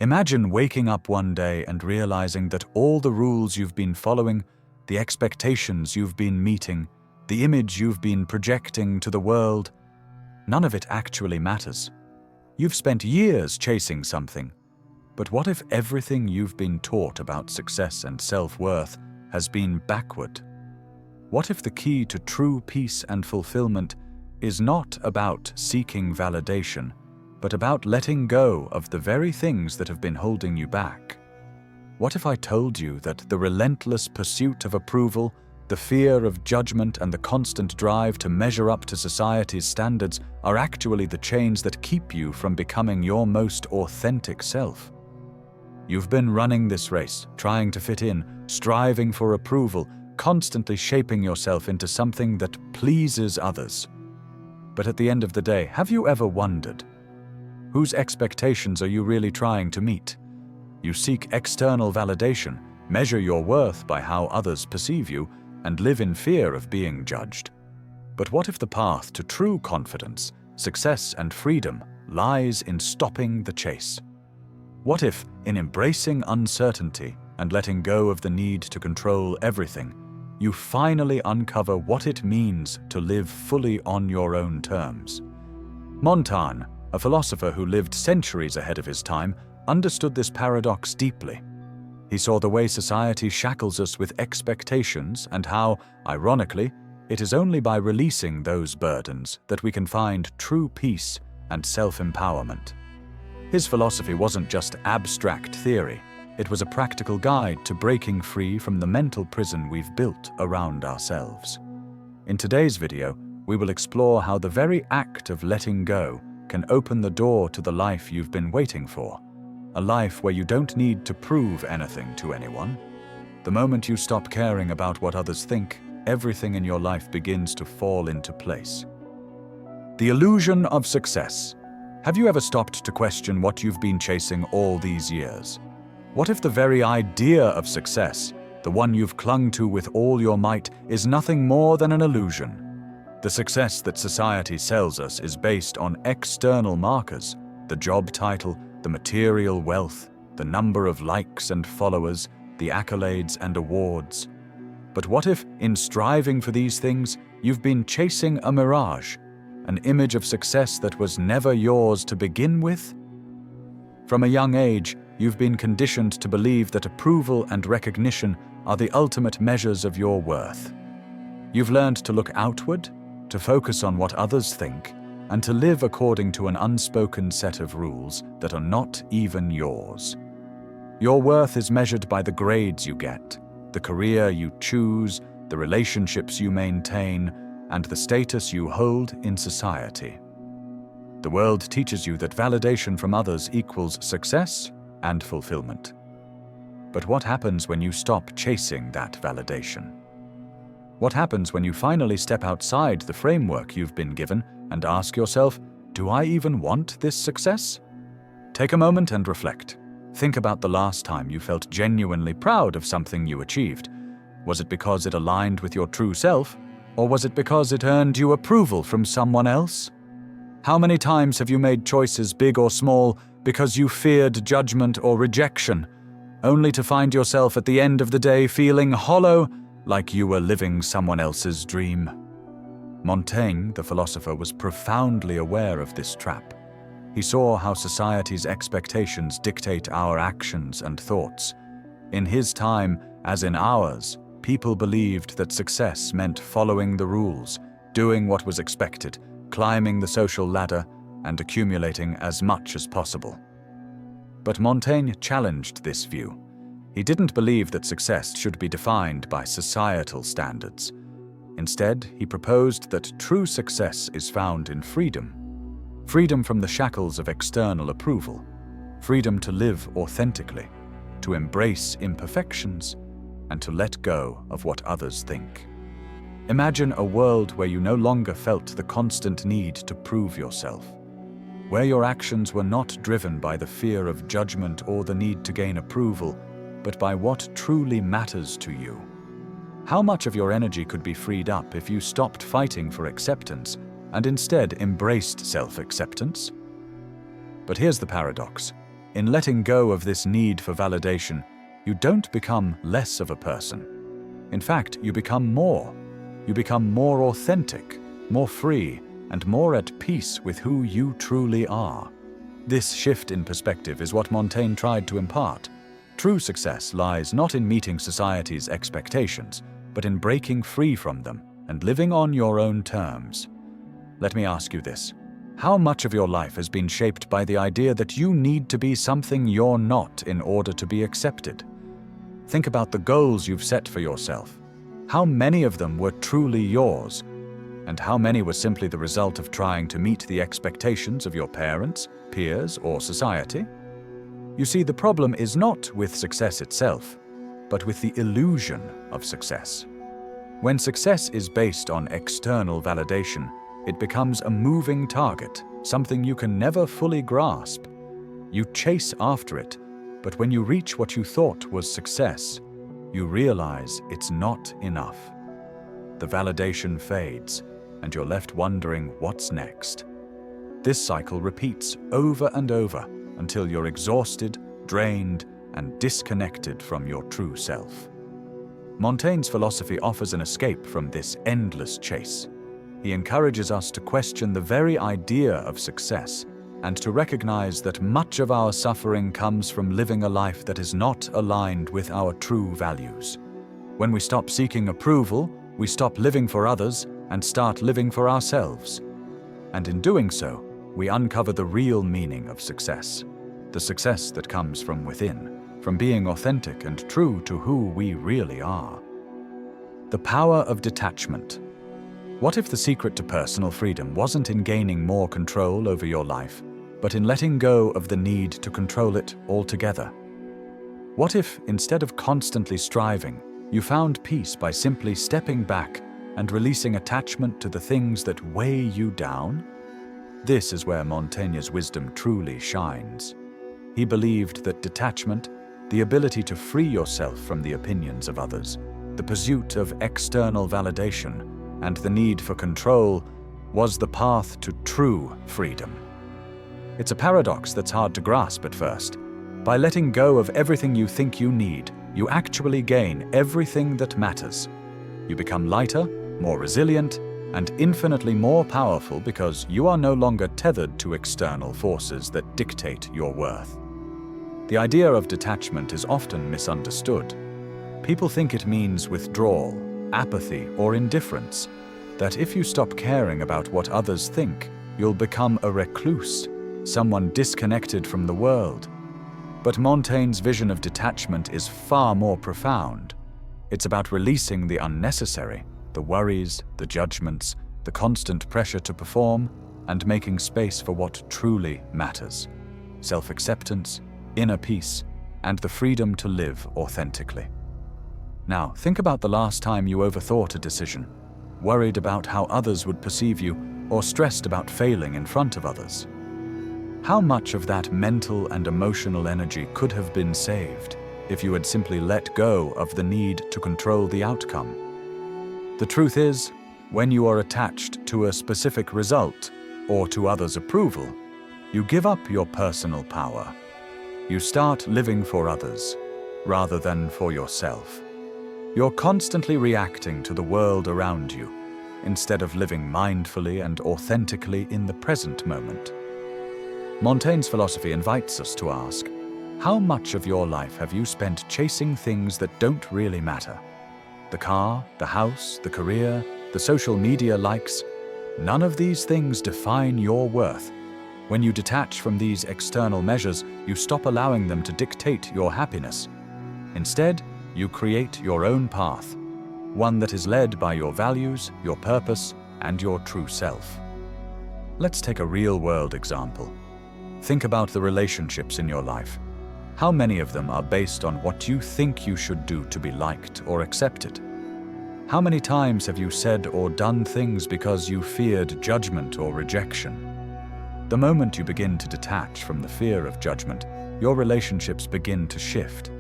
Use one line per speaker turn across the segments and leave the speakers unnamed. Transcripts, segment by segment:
Imagine waking up one day and realizing that all the rules you've been following, the expectations you've been meeting, the image you've been projecting to the world, none of it actually matters. You've spent years chasing something, but what if everything you've been taught about success and self-worth has been backward? What if the key to true peace and fulfillment is not about seeking validation, but about letting go of the very things that have been holding you back? What if I told you that the relentless pursuit of approval, the fear of judgment, and the constant drive to measure up to society's standards are actually the chains that keep you from becoming your most authentic self? You've been running this race, trying to fit in, striving for approval, constantly shaping yourself into something that pleases others. But at the end of the day, have you ever wondered, whose expectations are you really trying to meet? You seek external validation, measure your worth by how others perceive you, and live in fear of being judged. But what if the path to true confidence, success, and freedom lies in stopping the chase? What if, in embracing uncertainty and letting go of the need to control everything, you finally uncover what it means to live fully on your own terms? Montaigne, a philosopher who lived centuries ahead of his time, understood this paradox deeply. He saw the way society shackles us with expectations and how, ironically, it is only by releasing those burdens that we can find true peace and self-empowerment. His philosophy wasn't just abstract theory, it was a practical guide to breaking free from the mental prison we've built around ourselves. In today's video, we will explore how the very act of letting go can open the door to the life you've been waiting for, a life where you don't need to prove anything to anyone. The moment you stop caring about what others think, everything in your life begins to fall into place. The illusion of success. Have you ever stopped to question what you've been chasing all these years? What if the very idea of success, the one you've clung to with all your might, is nothing more than an illusion? The success that society sells us is based on external markers, the job title, the material wealth, the number of likes and followers, the accolades and awards. But what if, in striving for these things, you've been chasing a mirage, an image of success that was never yours to begin with? From a young age, you've been conditioned to believe that approval and recognition are the ultimate measures of your worth. You've learned to look outward, to focus on what others think, and to live according to an unspoken set of rules that are not even yours. Your worth is measured by the grades you get, the career you choose, the relationships you maintain, and the status you hold in society. The world teaches you that validation from others equals success and fulfillment. But what happens when you stop chasing that validation? What happens when you finally step outside the framework you've been given and ask yourself, do I even want this success? Take a moment and reflect. Think about the last time you felt genuinely proud of something you achieved. Was it because it aligned with your true self, or was it because it earned you approval from someone else? How many times have you made choices, big or small, because you feared judgment or rejection, only to find yourself at the end of the day feeling hollow, like you were living someone else's dream? Montaigne, the philosopher, was profoundly aware of this trap. He saw how society's expectations dictate our actions and thoughts. In his time, as in ours, people believed that success meant following the rules, doing what was expected, climbing the social ladder, and accumulating as much as possible. But Montaigne challenged this view. He didn't believe that success should be defined by societal standards. Instead, he proposed that true success is found in freedom. Freedom from the shackles of external approval. Freedom to live authentically, to embrace imperfections, and to let go of what others think. Imagine a world where you no longer felt the constant need to prove yourself, where your actions were not driven by the fear of judgment or the need to gain approval, but by what truly matters to you. How much of your energy could be freed up if you stopped fighting for acceptance and instead embraced self-acceptance? But here's the paradox. In letting go of this need for validation, you don't become less of a person. In fact, you become more. You become more authentic, more free, and more at peace with who you truly are. This shift in perspective is what Montaigne tried to impart. True success lies not in meeting society's expectations, but in breaking free from them and living on your own terms. Let me ask you this. How much of your life has been shaped by the idea that you need to be something you're not in order to be accepted? Think about the goals you've set for yourself. How many of them were truly yours? And how many were simply the result of trying to meet the expectations of your parents, peers, or society? You see, the problem is not with success itself, but with the illusion of success. When success is based on external validation, it becomes a moving target, something you can never fully grasp. You chase after it, but when you reach what you thought was success, you realize it's not enough. The validation fades, and you're left wondering what's next. This cycle repeats over and over until you're exhausted, drained, and disconnected from your true self. Montaigne's philosophy offers an escape from this endless chase. He encourages us to question the very idea of success and to recognize that much of our suffering comes from living a life that is not aligned with our true values. When we stop seeking approval, we stop living for others and start living for ourselves. And in doing so, we uncover the real meaning of success, the success that comes from within, from being authentic and true to who we really are. The power of detachment. What if the secret to personal freedom wasn't in gaining more control over your life, but in letting go of the need to control it altogether? What if, instead of constantly striving, you found peace by simply stepping back and releasing attachment to the things that weigh you down? This is where Montaigne's wisdom truly shines. He believed that detachment, the ability to free yourself from the opinions of others, the pursuit of external validation, and the need for control, was the path to true freedom. It's a paradox that's hard to grasp at first. By letting go of everything you think you need, you actually gain everything that matters. You become lighter, more resilient, and infinitely more powerful because you are no longer tethered to external forces that dictate your worth. The idea of detachment is often misunderstood. People think it means withdrawal, apathy, or indifference, that if you stop caring about what others think, you'll become a recluse, someone disconnected from the world. But Montaigne's vision of detachment is far more profound. It's about releasing the unnecessary, the worries, the judgments, the constant pressure to perform, and making space for what truly matters: self-acceptance, inner peace, and the freedom to live authentically. Now, think about the last time you overthought a decision, worried about how others would perceive you, or stressed about failing in front of others. How much of that mental and emotional energy could have been saved if you had simply let go of the need to control the outcome? The truth is, when you are attached to a specific result or to others' approval, you give up your personal power. You start living for others rather than for yourself. You're constantly reacting to the world around you, instead of living mindfully and authentically in the present moment. Montaigne's philosophy invites us to ask, how much of your life have you spent chasing things that don't really matter? The car, the house, the career, the social media likes, none of these things define your worth. When you detach from these external measures, you stop allowing them to dictate your happiness. Instead, you create your own path, one that is led by your values, your purpose, and your true self. Let's take a real-world example. Think about the relationships in your life. How many of them are based on what you think you should do to be liked or accepted? How many times have you said or done things because you feared judgment or rejection? The moment you begin to detach from the fear of judgment, your relationships begin to shift.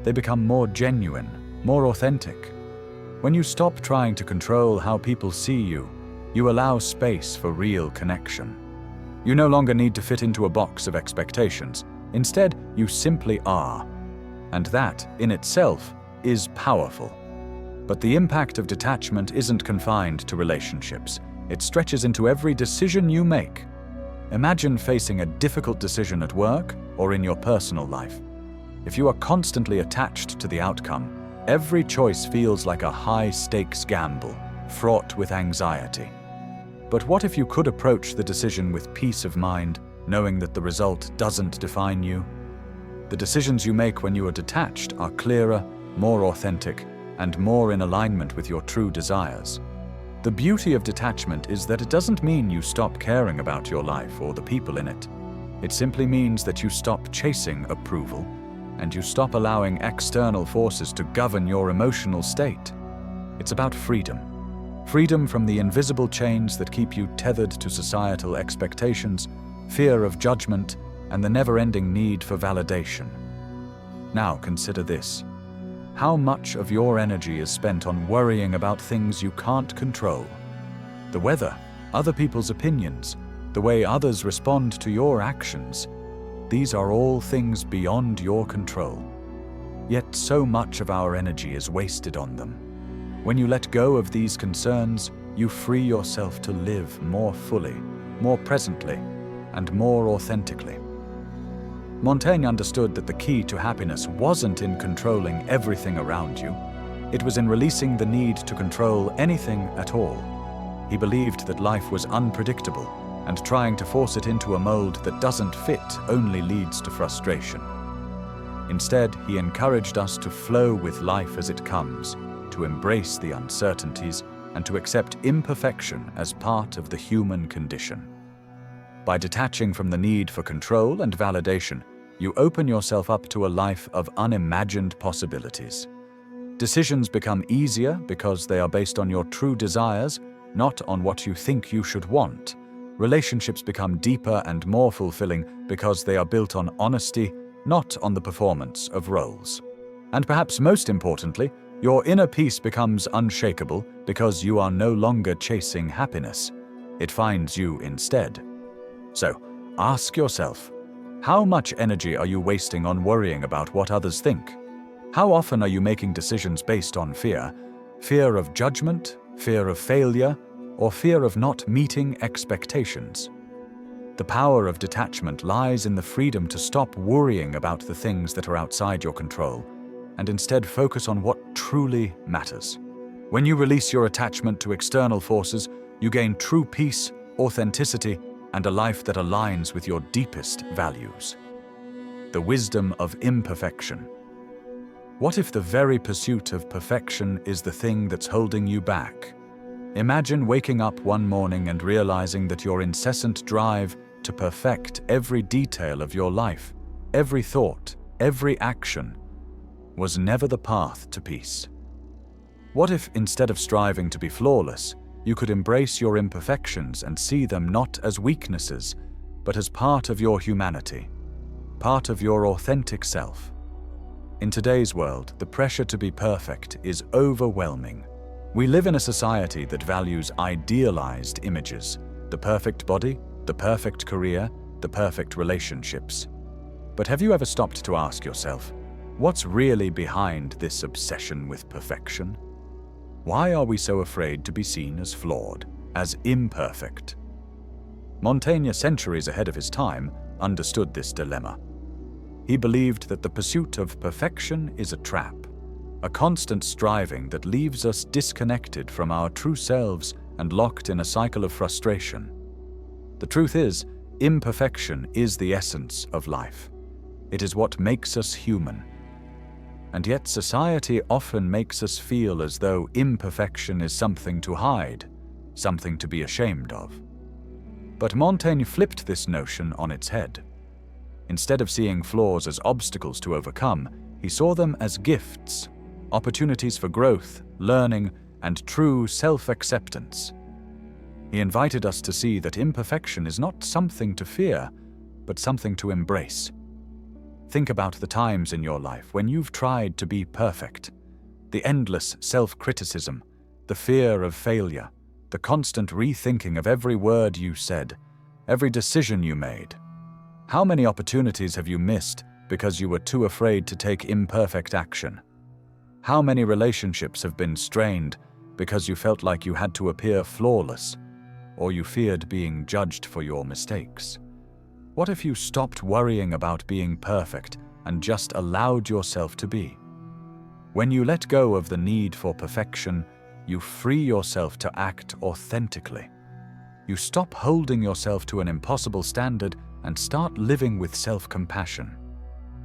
They become more genuine, more authentic. When you stop trying to control how people see you, you allow space for real connection. You no longer need to fit into a box of expectations. Instead, you simply are. And that, in itself, is powerful. But the impact of detachment isn't confined to relationships. It stretches into every decision you make. Imagine facing a difficult decision at work or in your personal life. If you are constantly attached to the outcome, every choice feels like a high-stakes gamble, fraught with anxiety. But what if you could approach the decision with peace of mind, knowing that the result doesn't define you? The decisions you make when you are detached are clearer, more authentic, and more in alignment with your true desires. The beauty of detachment is that it doesn't mean you stop caring about your life or the people in it. It simply means that you stop chasing approval, and you stop allowing external forces to govern your emotional state. It's about freedom. Freedom from the invisible chains that keep you tethered to societal expectations, fear of judgment, and the never-ending need for validation. Now consider this. How much of your energy is spent on worrying about things you can't control? The weather, other people's opinions, the way others respond to your actions. These are all things beyond your control. Yet so much of our energy is wasted on them. When you let go of these concerns, you free yourself to live more fully, more presently, and more authentically. Montaigne understood that the key to happiness wasn't in controlling everything around you. It was in releasing the need to control anything at all. He believed that life was unpredictable, and trying to force it into a mold that doesn't fit only leads to frustration. Instead, he encouraged us to flow with life as it comes, to embrace the uncertainties, and to accept imperfection as part of the human condition. By detaching from the need for control and validation, you open yourself up to a life of unimagined possibilities. Decisions become easier because they are based on your true desires, not on what you think you should want. Relationships become deeper and more fulfilling because they are built on honesty, not on the performance of roles. And perhaps most importantly, your inner peace becomes unshakable because you are no longer chasing happiness. It finds you instead. So, ask yourself, how much energy are you wasting on worrying about what others think? How often are you making decisions based on fear? Fear of judgment, fear of failure, or fear of not meeting expectations? The power of detachment lies in the freedom to stop worrying about the things that are outside your control, and instead focus on what truly matters. When you release your attachment to external forces, you gain true peace, authenticity, and a life that aligns with your deepest values. The wisdom of imperfection. What if the very pursuit of perfection is the thing that's holding you back? Imagine waking up one morning and realizing that your incessant drive to perfect every detail of your life, every thought, every action, was never the path to peace. What if, instead of striving to be flawless, you could embrace your imperfections and see them not as weaknesses, but as part of your humanity, part of your authentic self? In today's world, the pressure to be perfect is overwhelming. We live in a society that values idealized images, the perfect body, the perfect career, the perfect relationships. But have you ever stopped to ask yourself, what's really behind this obsession with perfection? Why are we so afraid to be seen as flawed, as imperfect? Montaigne, centuries ahead of his time, understood this dilemma. He believed that the pursuit of perfection is a trap, a constant striving that leaves us disconnected from our true selves and locked in a cycle of frustration. The truth is, imperfection is the essence of life. It is what makes us human. And yet society often makes us feel as though imperfection is something to hide, something to be ashamed of. But Montaigne flipped this notion on its head. Instead of seeing flaws as obstacles to overcome, he saw them as gifts, opportunities for growth, learning, and true self-acceptance. He invited us to see that imperfection is not something to fear, but something to embrace. Think about the times in your life when you've tried to be perfect. The endless self-criticism, the fear of failure, the constant rethinking of every word you said, every decision you made. How many opportunities have you missed because you were too afraid to take imperfect action? How many relationships have been strained because you felt like you had to appear flawless, or you feared being judged for your mistakes? What if you stopped worrying about being perfect and just allowed yourself to be? When you let go of the need for perfection, you free yourself to act authentically. You stop holding yourself to an impossible standard and start living with self-compassion.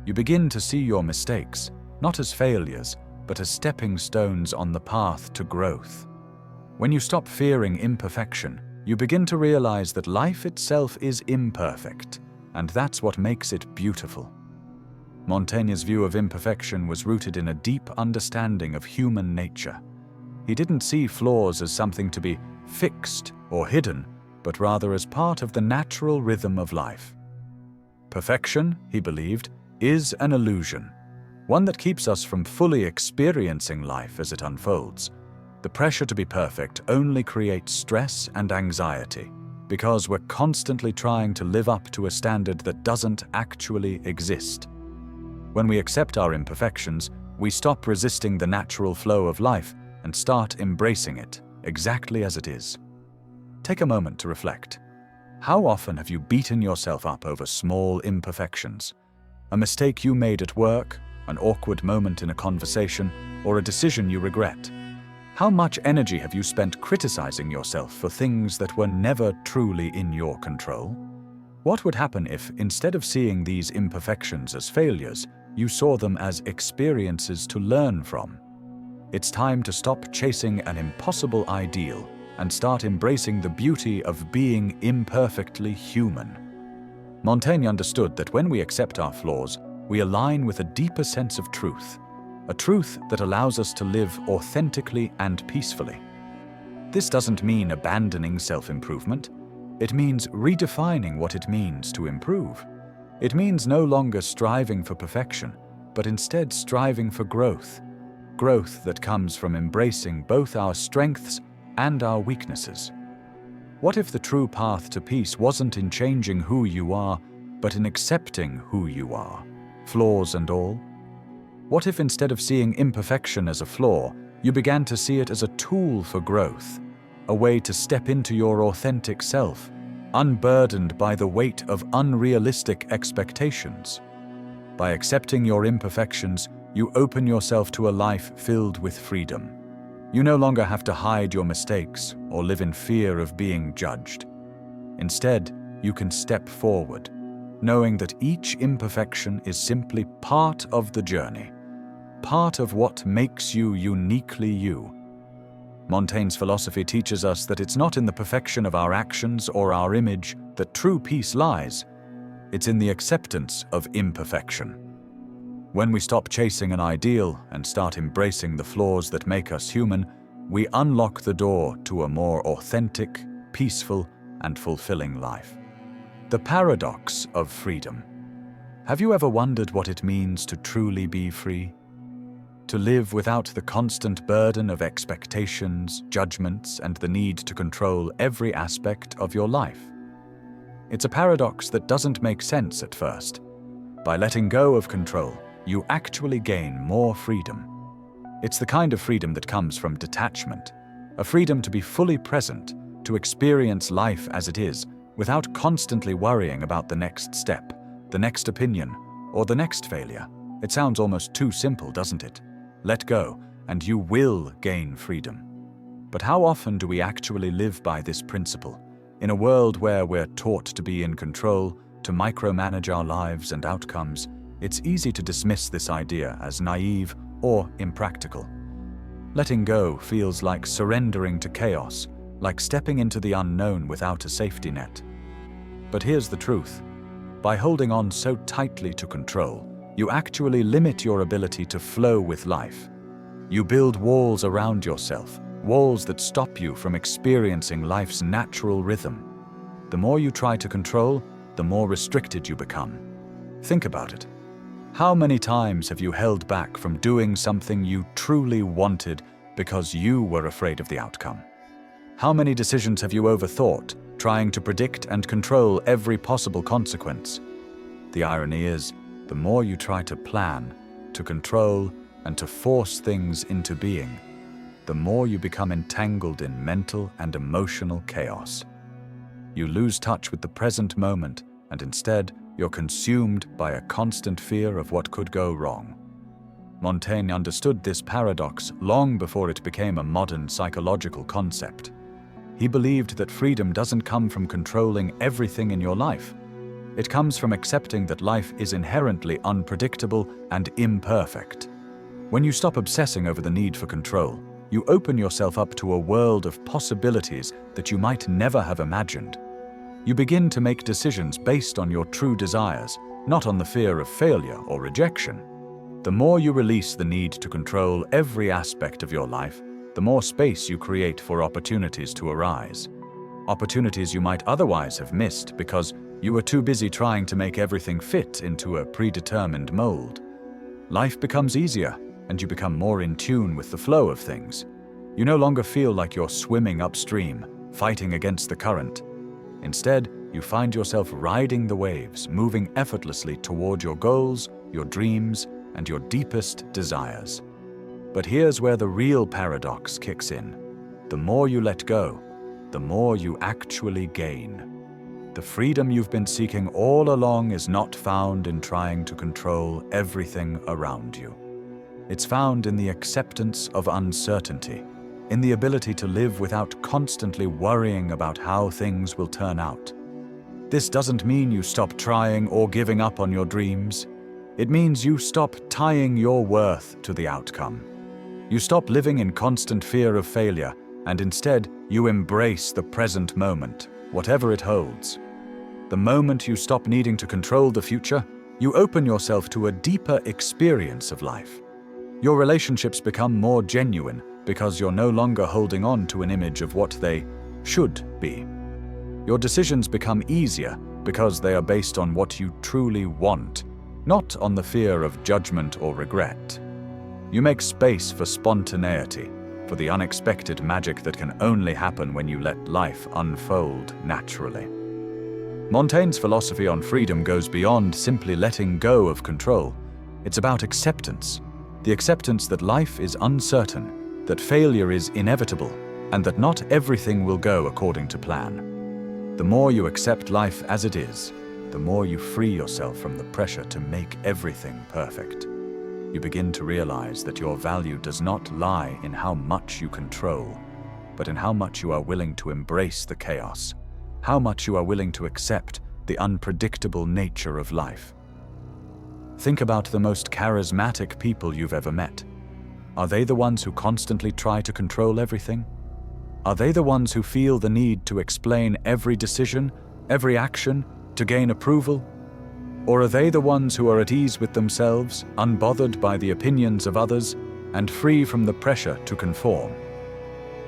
You begin to see your mistakes, not as failures, but as stepping stones on the path to growth. When you stop fearing imperfection, you begin to realize that life itself is imperfect, and that's what makes it beautiful. Montaigne's view of imperfection was rooted in a deep understanding of human nature. He didn't see flaws as something to be fixed or hidden, but rather as part of the natural rhythm of life. Perfection, he believed, is an illusion, one that keeps us from fully experiencing life as it unfolds. The pressure to be perfect only creates stress and anxiety, because we're constantly trying to live up to a standard that doesn't actually exist. When we accept our imperfections, we stop resisting the natural flow of life and start embracing it exactly as it is. Take a moment to reflect. How often have you beaten yourself up over small imperfections? A mistake you made at work, an awkward moment in a conversation, or a decision you regret? How much energy have you spent criticizing yourself for things that were never truly in your control? What would happen if, instead of seeing these imperfections as failures, you saw them as experiences to learn from? It's time to stop chasing an impossible ideal and start embracing the beauty of being imperfectly human. Montaigne understood that when we accept our flaws, we align with a deeper sense of truth, a truth that allows us to live authentically and peacefully. This doesn't mean abandoning self-improvement. It means redefining what it means to improve. It means no longer striving for perfection, but instead striving for growth. Growth that comes from embracing both our strengths and our weaknesses. What if the true path to peace wasn't in changing who you are, but in accepting who you are, flaws and all? What if instead of seeing imperfection as a flaw, you began to see it as a tool for growth, a way to step into your authentic self, unburdened by the weight of unrealistic expectations? By accepting your imperfections, you open yourself to a life filled with freedom. You no longer have to hide your mistakes or live in fear of being judged. Instead, you can step forward, knowing that each imperfection is simply part of the journey, part of what makes you uniquely you. Montaigne's philosophy teaches us that it's not in the perfection of our actions or our image that true peace lies. It's in the acceptance of imperfection. When we stop chasing an ideal and start embracing the flaws that make us human, we unlock the door to a more authentic, peaceful, and fulfilling life. The paradox of freedom. Have you ever wondered what it means to truly be free? To live without the constant burden of expectations, judgments, and the need to control every aspect of your life? It's a paradox that doesn't make sense at first. By letting go of control, you actually gain more freedom. It's the kind of freedom that comes from detachment, a freedom to be fully present, to experience life as it is, without constantly worrying about the next step, the next opinion, or the next failure. It sounds almost too simple, doesn't it? Let go, and you will gain freedom. But how often do we actually live by this principle? In a world where we're taught to be in control, to micromanage our lives and outcomes, it's easy to dismiss this idea as naive or impractical. Letting go feels like surrendering to chaos, like stepping into the unknown without a safety net. But here's the truth. By holding on so tightly to control, you actually limit your ability to flow with life. You build walls around yourself, walls that stop you from experiencing life's natural rhythm. The more you try to control, the more restricted you become. Think about it. How many times have you held back from doing something you truly wanted because you were afraid of the outcome? How many decisions have you overthought, trying to predict and control every possible consequence? The irony is, the more you try to plan, to control, and to force things into being, the more you become entangled in mental and emotional chaos. You lose touch with the present moment, and instead, you're consumed by a constant fear of what could go wrong. Montaigne understood this paradox long before it became a modern psychological concept. He believed that freedom doesn't come from controlling everything in your life. It comes from accepting that life is inherently unpredictable and imperfect. When you stop obsessing over the need for control, you open yourself up to a world of possibilities that you might never have imagined. You begin to make decisions based on your true desires, not on the fear of failure or rejection. The more you release the need to control every aspect of your life, the more space you create for opportunities to arise. Opportunities you might otherwise have missed because you were too busy trying to make everything fit into a predetermined mold. Life becomes easier, and you become more in tune with the flow of things. You no longer feel like you're swimming upstream, fighting against the current. Instead, you find yourself riding the waves, moving effortlessly toward your goals, your dreams, and your deepest desires. But here's where the real paradox kicks in. The more you let go, the more you actually gain. The freedom you've been seeking all along is not found in trying to control everything around you. It's found in the acceptance of uncertainty, in the ability to live without constantly worrying about how things will turn out. This doesn't mean you stop trying or giving up on your dreams. It means you stop tying your worth to the outcome. You stop living in constant fear of failure, and instead you embrace the present moment, whatever it holds. The moment you stop needing to control the future, you open yourself to a deeper experience of life. Your relationships become more genuine because you're no longer holding on to an image of what they should be. Your decisions become easier because they are based on what you truly want, not on the fear of judgment or regret. You make space for spontaneity, for the unexpected magic that can only happen when you let life unfold naturally. Montaigne's philosophy on freedom goes beyond simply letting go of control. It's about acceptance. The acceptance that life is uncertain, that failure is inevitable, and that not everything will go according to plan. The more you accept life as it is, the more you free yourself from the pressure to make everything perfect. You begin to realize that your value does not lie in how much you control, but in how much you are willing to embrace the chaos, how much you are willing to accept the unpredictable nature of life. Think about the most charismatic people you've ever met. Are they the ones who constantly try to control everything? Are they the ones who feel the need to explain every decision, every action, to gain approval? Or are they the ones who are at ease with themselves, unbothered by the opinions of others, and free from the pressure to conform?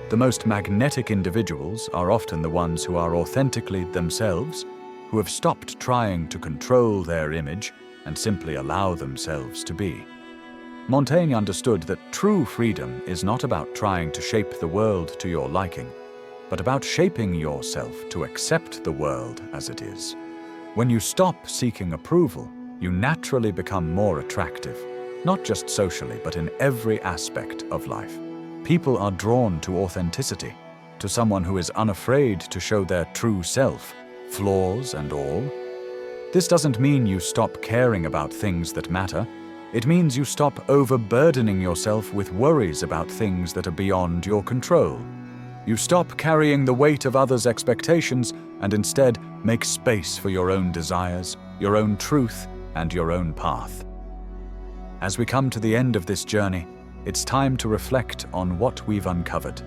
The most magnetic individuals are often the ones who are authentically themselves, who have stopped trying to control their image and simply allow themselves to be. Montaigne understood that true freedom is not about trying to shape the world to your liking, but about shaping yourself to accept the world as it is. When you stop seeking approval, you naturally become more attractive, not just socially, but in every aspect of life. People are drawn to authenticity, to someone who is unafraid to show their true self, flaws and all. This doesn't mean you stop caring about things that matter. It means you stop overburdening yourself with worries about things that are beyond your control. You stop carrying the weight of others' expectations and instead make space for your own desires, your own truth, and your own path. As we come to the end of this journey, it's time to reflect on what we've uncovered.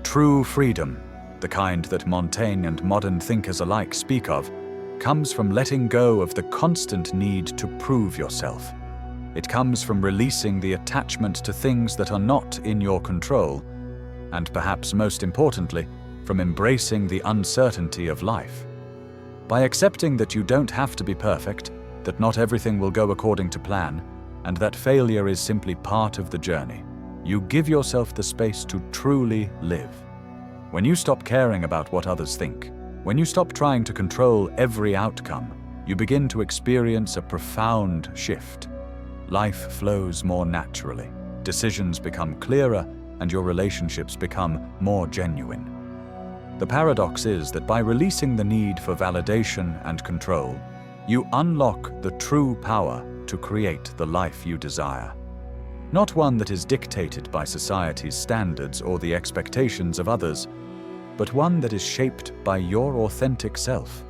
True freedom, the kind that Montaigne and modern thinkers alike speak of, comes from letting go of the constant need to prove yourself. It comes from releasing the attachment to things that are not in your control, and perhaps most importantly, from embracing the uncertainty of life. By accepting that you don't have to be perfect, that not everything will go according to plan, and that failure is simply part of the journey, you give yourself the space to truly live. When you stop caring about what others think, when you stop trying to control every outcome, you begin to experience a profound shift. Life flows more naturally, decisions become clearer, and your relationships become more genuine. The paradox is that by releasing the need for validation and control, you unlock the true power to create the life you desire. Not one that is dictated by society's standards or the expectations of others, but one that is shaped by your authentic self.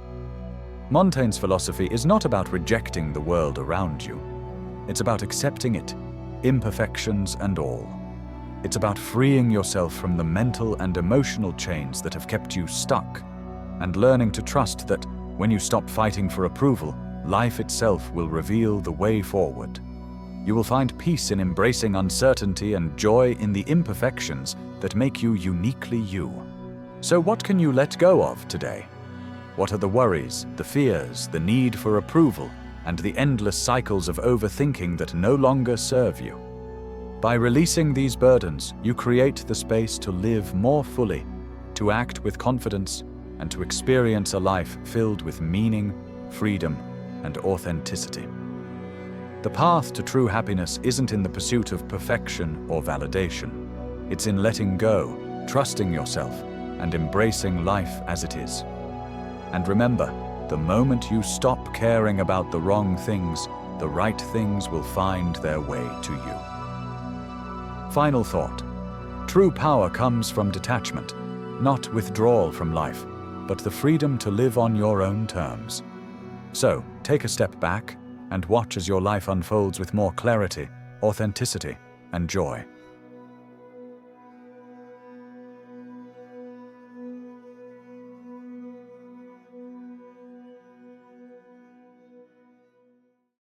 Montaigne's philosophy is not about rejecting the world around you. It's about accepting it, imperfections and all. It's about freeing yourself from the mental and emotional chains that have kept you stuck, and learning to trust that when you stop fighting for approval, life itself will reveal the way forward. You will find peace in embracing uncertainty and joy in the imperfections that make you uniquely you. So what can you let go of today? What are the worries, the fears, the need for approval, and the endless cycles of overthinking that no longer serve you? By releasing these burdens, you create the space to live more fully, to act with confidence, and to experience a life filled with meaning, freedom, and authenticity. The path to true happiness isn't in the pursuit of perfection or validation. It's in letting go, trusting yourself, and embracing life as it is. And remember, the moment you stop caring about the wrong things, the right things will find their way to you. Final thought. True power comes from detachment, not withdrawal from life, but the freedom to live on your own terms. So, take a step back and watch as your life unfolds with more clarity, authenticity, and joy.